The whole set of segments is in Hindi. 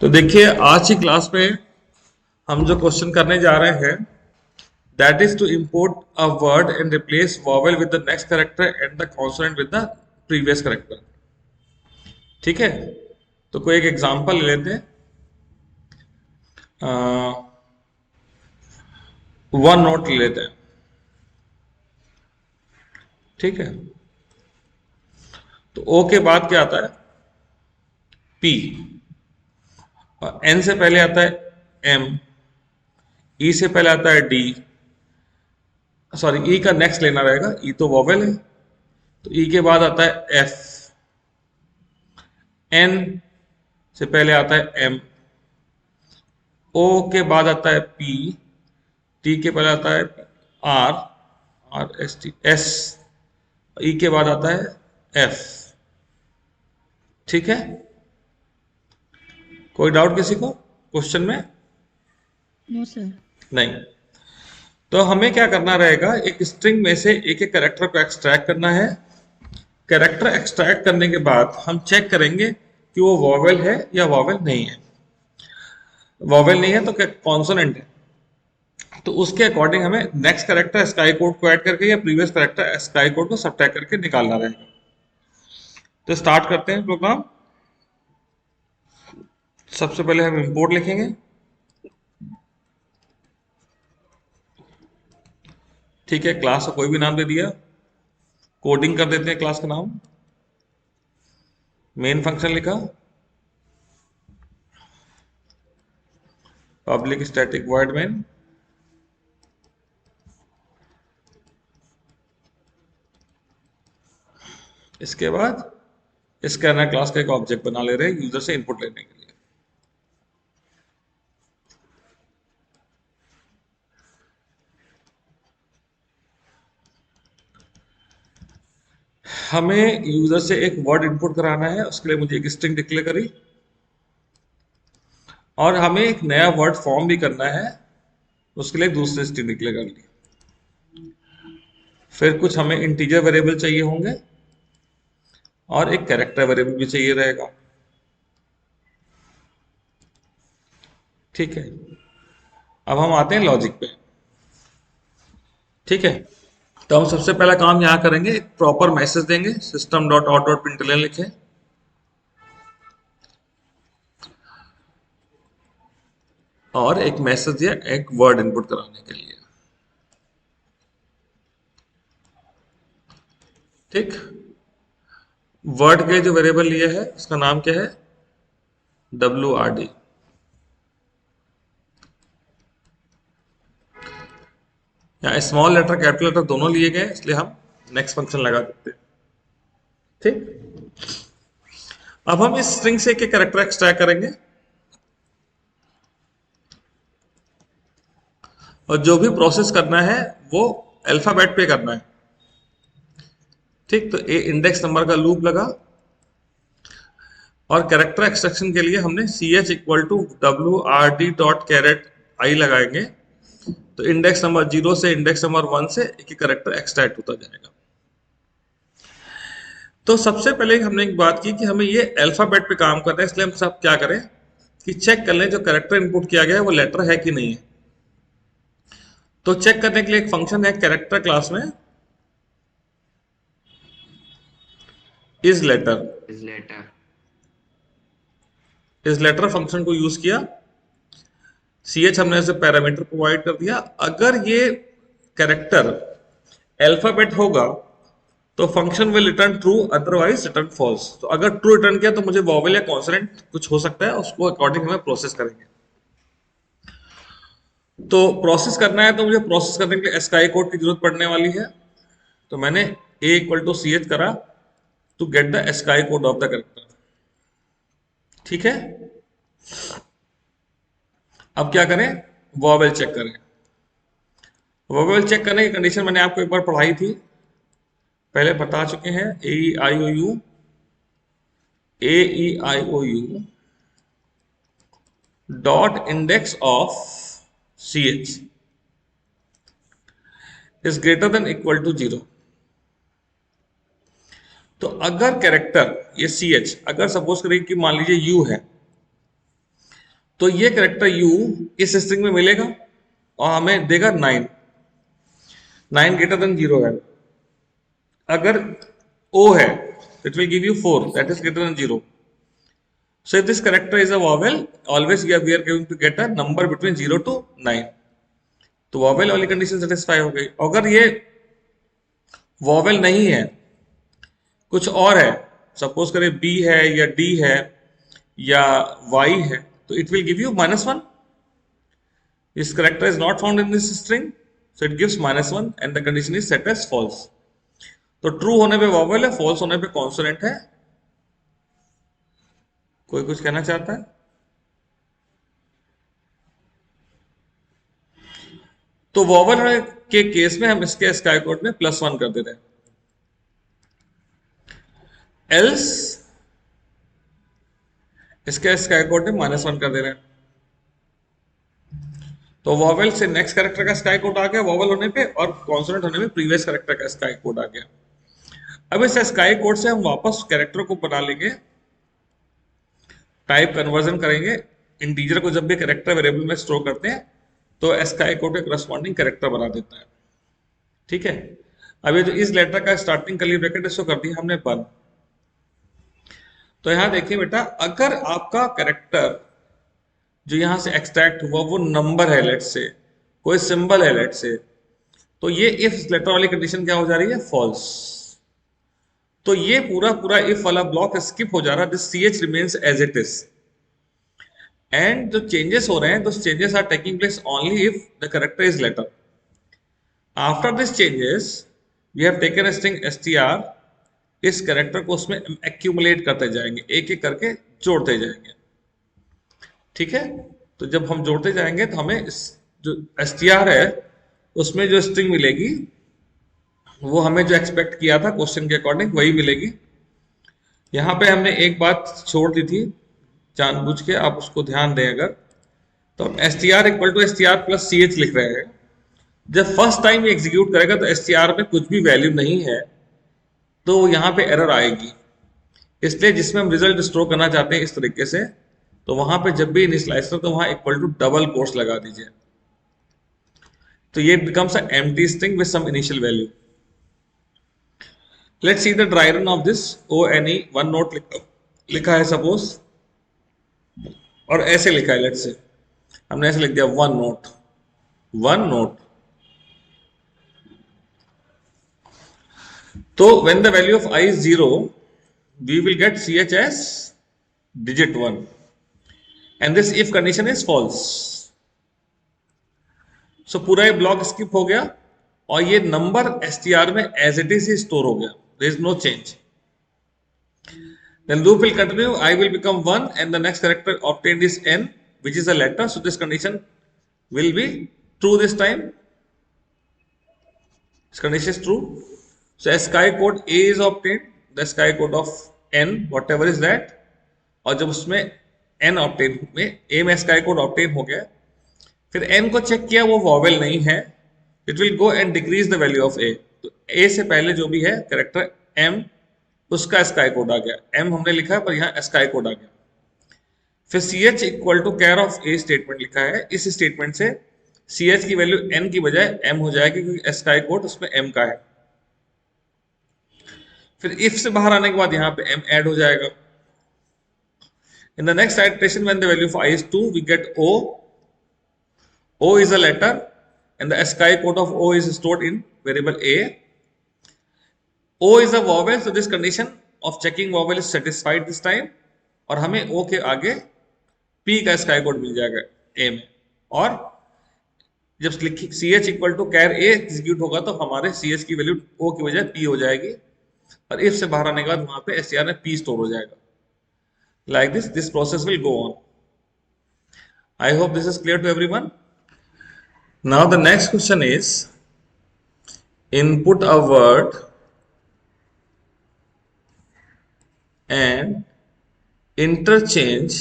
तो देखिए आज की क्लास में हम जो क्वेश्चन करने जा रहे हैं that is to import a word and replace vowel with the next character and the consonant with the previous character. ठीक है, तो कोई एक एग्जांपल ले लेते हैं। वन नोट ले लेते हैं। ठीक है, तो ओ के बाद क्या आता है? पी। और एन से पहले आता है एम। ई से पहले आता है डी। सॉरी, ई का नेक्स्ट लेना रहेगा, ई तो वॉवेल है, तो ई के बाद आता है एफ। एन से पहले आता है एम। ओ के बाद आता है पी। टी के पहले आता है R. R S T S. E के बाद आता है एफ। ठीक है, कोई डाउट किसी को क्वेश्चन में? No sir. नहीं। तो हमें क्या करना रहेगा, एक स्ट्रिंग में से एक एक कैरेक्टर को एक्सट्रैक्ट करना है। कैरेक्टर एक्सट्रैक्ट करने के बाद हम चेक करेंगे कि वो वॉवेल है या वॉवेल नहीं है। वॉवेल नहीं है तो क्या कॉन्सोनेंट है, तो उसके अकॉर्डिंग हमें नेक्स्ट कैरेक्टर स्काई कोड को ऐड करके या प्रीवियस कैरेक्टर स्काई कोड को सब्ट्रैक्ट करके निकालना रहेगा। तो स्टार्ट करते हैं प्रोग्राम। सबसे पहले हम इंपोर्ट लिखेंगे। ठीक है, क्लास का कोई भी नाम दे दिया। कोडिंग कर देते हैं क्लास का नाम। मेन फंक्शन लिखा, पब्लिक स्टैटिक वॉइड मेन। इसके बाद स्कैनर क्लास का एक ऑब्जेक्ट बना ले रहे हैं यूजर से इनपुट लेने के लिए। हमें यूजर से एक वर्ड इनपुट कराना है, उसके लिए मुझे एक स्ट्रिंग डिक्लेयर करी और हमें एक नया वर्ड फॉर्म भी करना है, उसके लिए दूसरे स्ट्रिंग डिक्लेयर कर ली। फिर कुछ हमें इंटीजर वेरिएबल चाहिए होंगे और एक कैरेक्टर वेरिएबल भी चाहिए रहेगा। ठीक है, अब हम आते हैं लॉजिक पे। ठीक है, तो हम सबसे पहला काम यहां करेंगे, एक प्रॉपर मैसेज देंगे, system dot out dot println लिखें और एक मैसेज दिया एक वर्ड इनपुट कराने के लिए। ठीक, वर्ड के जो वेरिएबल लिए है इसका नाम क्या है? WRD। यहाँ स्मॉल लेटर कैपिटल लेटर दोनों लिए गए, इसलिए हम नेक्स्ट फंक्शन लगा देते हैं। ठीक, अब हम इस स्ट्रिंग से एक एक कैरेक्टर एक्सट्रैक्ट करेंगे और जो भी प्रोसेस करना है वो अल्फाबेट पे करना है। ठीक, तो ए इंडेक्स नंबर का लूप लगा और कैरेक्टर एक्सट्रैक्शन के लिए हमने ch equal to WRD.caret i लगाएंगे, तो इंडेक्स नंबर 0 से इंडेक्स नंबर 1 से एक एक कैरेक्टर एक्सट्रैक्ट होता जाएगा। तो सबसे पहले हमने एक बात की कि हमें ये अल्फाबेट पे काम करना है, इसलिए हम सब क्या करें कि चेक कर लें जो कैरेक्टर इनपुट किया गया है वो लेटर है कि नहीं है। तो चेक करने के लिए एक फंक्शन है कैरेक्टर क्लास में, इज लेटर। इस लेटर फंक्शन को यूज किया, ch हमने ऐसे पैरामीटर प्रोवाइड कर दिया। अगर ये कैरेक्टर अल्फाबेट होगा तो function will return true, otherwise return false. तो अगर ट्रू रिटर्न किया तो मुझे वॉवेल या कॉन्सोनेंट कुछ हो सकता है, उसको अकॉर्डिंग हमें प्रोसेस करेंगे। तो प्रोसेस करना है तो मुझे प्रोसेस करने के लिए स्काई कोड की जरूरत पड़ने वाली है, तो मैंने a इक्वल टू ch करा to get the ASCII code of the character. ठीक है, अब क्या करें, वॉवेल चेक करें। वॉवेल चेक करने की कंडीशन मैंने आपको एक बार पढ़ाई थी, पहले बता चुके हैं। A E I O U dot index of ch is greater than equal to 0। तो अगर कैरेक्टर ये ch अगर सपोज करें कि मान लीजिए u है, तो ये कैरेक्टर यू इस स्ट्रिंग में मिलेगा और हमें देगा 9 ग्रेटर देन 0 है। अगर ओ है it will give you 4 that is greater then 0। So if this character is a vowel, always we are going to get a number between 0 to 9। तो vowel वाली कंडीशन सेटिस्फाई हो गई। अगर ये vowel नहीं है, कुछ और है, सपोज करें B है या D है या Y है, तो it will give you -1। This character is not found in this string, so it gives -1 and the condition is set as false। तो ट्रू होने पे vowel है, false होने पे कॉन्सोनेंट है। कोई कुछ कहना चाहता है? तो वॉवल के केस में हम इसके स्काई कोड में +1 कर देते हैं, एल्स इसके स्काई कोड में -1 कर दे रहे हैं। तो वॉवल से नेक्स्ट कैरेक्टर का स्काई कोड आ गया वॉवल होने पे, और कॉन्सोनेंट होने में प्रीवियस कैरेक्टर का स्काई कोड आ गया। अब इस स्काई कोड से हम वापस कैरेक्टर को बना लेंगे, टाइप कन्वर्जन करेंगे। इंटीजर को जब भी कैरेक्टर वेरिएबल में स्टोर करते हैं तो स्काई कोड के करस्पॉन्डिंग कैरेक्टर बना देता है। ठीक है, अब ये जो इस लेटर का स्टार्टिंग कर्ली ब्रैकेट इसको कर दिया हमने 1। तो यहां देखिए बेटा, अगर आपका कैरेक्टर जो यहां से एक्सट्रैक्ट हुआ वो नंबर है, लेट से कोई सिंबल है लेट से, तो ये इफ लेटर वाली कंडीशन क्या हो जा रही है, फॉल्स। तो ये पूरा पूरा इफ वाला ब्लॉक स्किप हो जा रहा है, this CH remains as it is. And जो चेंजेस हो रहे हैं, those changes are taking place only if the character is letter। After these changes, we have taken a string str, इस कैरेक्टर को उसमें एक्यूमुलेट करते जाएंगे, एक एक करके जोड़ते जाएंगे। ठीक है, तो जब हम जोड़ते जाएंगे तो हमें जो str है उसमें जो स्ट्रिंग मिलेगी वो हमें जो एक्सपेक्ट किया था क्वेश्चन के अकॉर्डिंग वही मिलेगी। यहां पे हमने एक बात छोड़ दी थी जानबूझ के, आप उसको ध्यान दें। अगर तो str = str + ch लिख रहे हैं, जब फर्स्ट टाइम ये एग्जीक्यूट करेगा तो str में कुछ भी वैल्यू नहीं है तो यहाँ पे एरर आएगी। इसलिए जिसमें हम रिजल्ट स्टोर करना चाहते हैं इस तरीके से, तो वहां पे जब भी इनिशियलाइज करो तो वहां = डबल कोट्स लगा दीजिए, तो ये becomes a empty string with some initial value. Let's see the dry run of this. ONE 1 note लिखा है सपोज, और ऐसे लिखा है, लेट्स से हमने ऐसे लिख दिया 1 नोट। तो when the value of I is 0, we will get CH as digit 1 and this if condition is false। So पूरा ये ब्लॉक स्किप हो गया और ये नंबर str में as it is he store हो गया, there is no change। Then loop will continue, I will become 1 and the next character obtained is n, which is a letter, so this condition will be true this time। This condition is true, so sky code A is obtained, the sky code of n whatever is that, और जब उसमें n obtain में A में sky code obtain हो गया, फिर n को चेक किया वो वॉवेल नहीं है, it will go and decrease the value of A। तो A से पहले जो भी है कैरेक्टर m उसका स्काई कोड आ गया, m हमने लिखा है पर यहाँ स्काई कोड आ गया। फिर CH = care of A statement लिखा है, इस स्टेटमेंट से CH की वैल्यू n की बजाय m हो जाएगी क्योंकि स्काई कोड उसमें m का है। फिर इफ से बाहर आने के बाद यहाँ पे m ऐड हो जाएगा। In the next iteration when the value of I is 2, we get O। O is a letter and the sky code of O is stored in variable A। O is a vowel, so this condition of checking vowel is satisfied this time, और हमें O के आगे P का स्काई कोड मिल जाएगा A में। और जब CH = care A एग्जीक्यूट होगा तो हमारे CH की वैल्यू O की बजाय P हो जाएगी, और if से बाहर आने के बाद वहां पे str में P स्टोर हो जाएगा। Like this process will go on। I hope this is clear to everyone। Now the next question is, input a word and interchange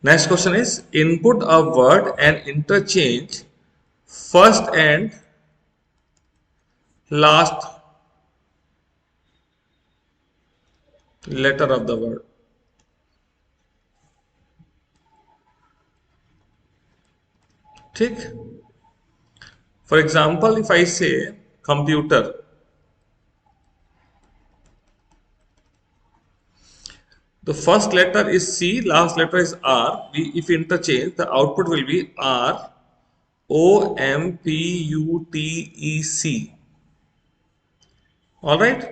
next question is, input a word and interchange first and last letter of the word. ठीक. For example if I say computer, the first letter is C, last letter is R. If we interchange, the output will be R O M P U T E C. All right.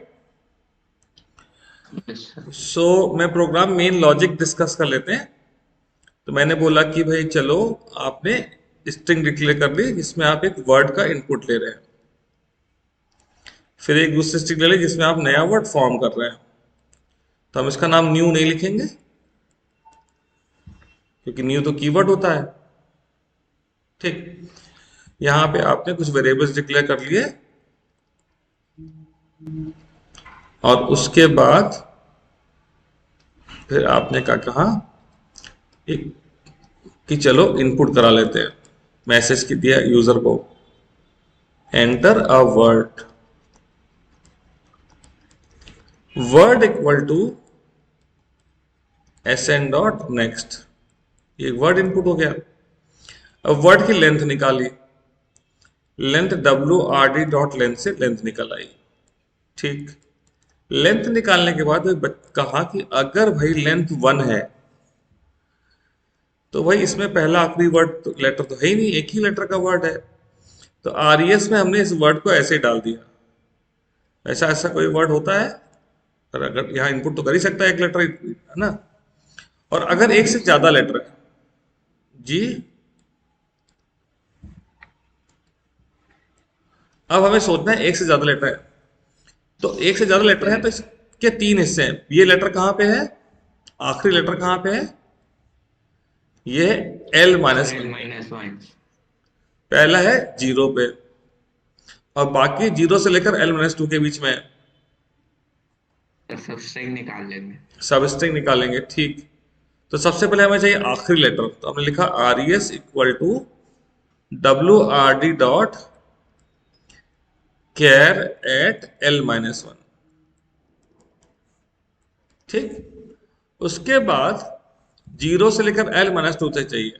Yes, sir. So मैं प्रोग्राम मेन लॉजिक डिस्कस कर लेते हैं. तो मैंने बोला कि भाई चलो आपने स्ट्रिंग डिक्लेयर कर ली जिसमें आप एक वर्ड का इनपुट ले रहे हैं, फिर एक दूसरी स्ट्रिंग ले ली जिसमें आप नया वर्ड फॉर्म कर रहे हैं. तो हम इसका नाम न्यू नहीं लिखेंगे क्योंकि न्यू तो कीवर्ड होता है. ठीक. यहां पे आपने कुछ वेरिएबल्स डिक्लेयर कर लिए और उसके बाद फिर आपने क्या कहा एक कि चलो इनपुट करा लेते हैं. मैसेज की दिया यूजर को, enter a word, word equal to SN dot next. ये वर्ड इनपुट हो गया. अब वर्ड की लेंथ निकाली, लेंथ WRD डॉट लेंथ से लेंथ निकल आई. ठीक. लेंथ निकालने के बाद कहा कि अगर भाई लेंथ 1 है तो भाई इसमें पहला आखिरी वर्ड तो लेटर तो है ही नहीं, एक ही लेटर का वर्ड है. तो RES में हमने इस वर्ड को ऐसे डाल दिया. ऐसा ऐसा कोई वर्ड होता है? पर अगर यहाँ इनपुट तो कर ही सकता है एक लेटर, है ना. और अगर एक से ज्यादा लेटर है जी, अब हमें सोचना है एक से ज्यादा लेटर है. तो एक से ज्यादा लेटर है तो इसके 3 हिस्से हैं. ये लेटर कहां पे है, आखिरी लेटर कहां पे है, ये L माइनस -1. पहला है 0 पे और बाकी 0 से लेकर L-2 के बीच में है. तो सब स्ट्रिंग निकाल लेंगे. सब स्ट्रिंग निकालेंगे. ठीक. तो सबसे पहले हमें चाहिए आखिरी लेटर. तो हमने लिखा RES equal to WRD dot char at L-1. ठीक. उसके बाद 0 से लेकर L-2 तक चाहिए.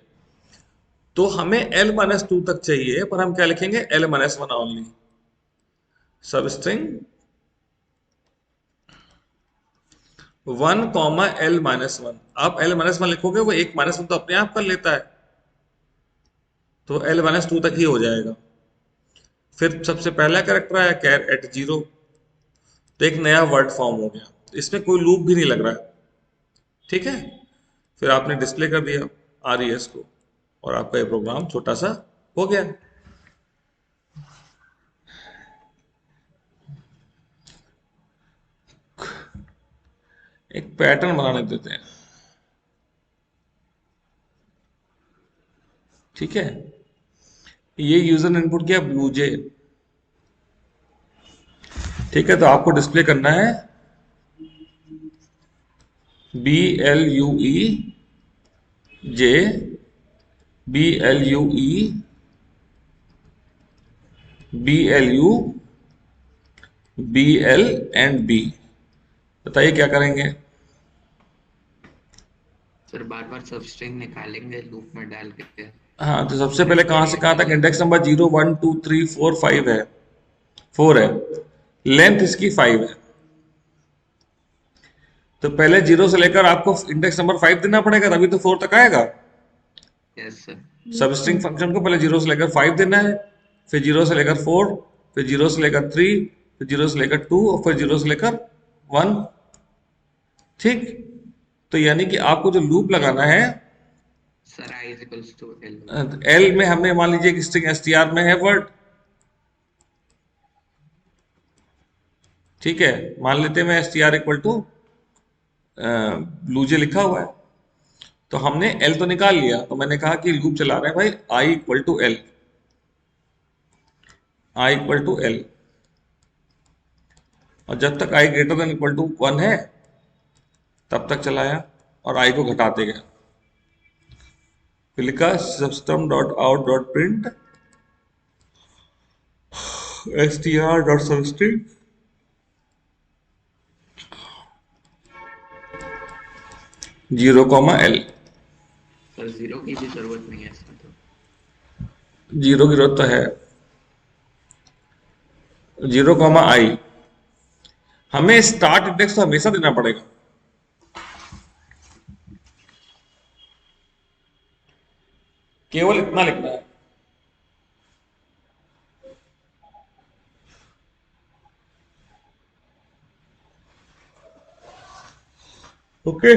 तो हमें L-2 तक चाहिए पर हम क्या लिखेंगे, L-1 ओनली. सब स्ट्रिंग 1 कॉमा L-1. आप L-1 लिखोगे वो एक -1 तो अपने आप कर लेता है, तो L-2 तक ही हो जाएगा. फिर सबसे पहला कैरेक्टर आया कैर एट 0, तो एक नया वर्ड फॉर्म हो गया. इसमें कोई लूप भी नहीं लग रहा है. ठीक है. फिर आपने डिस्प्ले कर दिया RES को और आपका ये प्रोग्राम छोटा सा हो गया. एक पैटर्न बनाने देते हैं. ठीक है. ये यूजर ने इनपुट किया ब्लूजे. ठीक है. तो आपको डिस्प्ले करना है BLUE J BLUE BLU BL and B. बताइए क्या करेंगे. सर बार-बार सब स्ट्रिंग निकालेंगे लूप में डाल के. हाँ. तो सबसे पहले कहां से कहां तक, इंडेक्स नंबर 0 1 2 3 4 5 है, 4 है, लेंथ इसकी 5 है. तो पहले 0 से लेकर आपको इंडेक्स नंबर 5 देना पड़ेगा तभी तो 4 तक आएगा. Yes sir. सब स्ट्रिंग फंक्शन को पहले 0 से लेकर 5 देना है, फिर 0 से लेकर 4, फिर 0 से लेकर 3, फिर 0 से लेकर 2 और फिर 0 से लेकर 1. ठीक. तो यानी कि आपको जो लूप लगाना है sir I equals to L. L में हमने मान लीजिए कि स्ट्रिंग str में है वर्ड. ठीक है. मान लेते हैं मैं str इक्वल टू ब्लूजे लिखा हुआ है. तो हमने L तो निकाल लिया. तो मैंने कहा कि लूप चला रहे हैं भाई I equal to L, I equal to L, और जब तक I greater than equal to 1 है तब तक चलाया और I को घटाते गए. फिर लिखा system dot out dot print str dot substring 0, L। Sir zero की भी जरूरत नहीं है इसमें तो। 0 की जरूरत तो है। 0, I। हमें स्टार्ट इंडेक्स तो हमेशा देना पड़ेगा। केवल इतना लिखना है। ओके।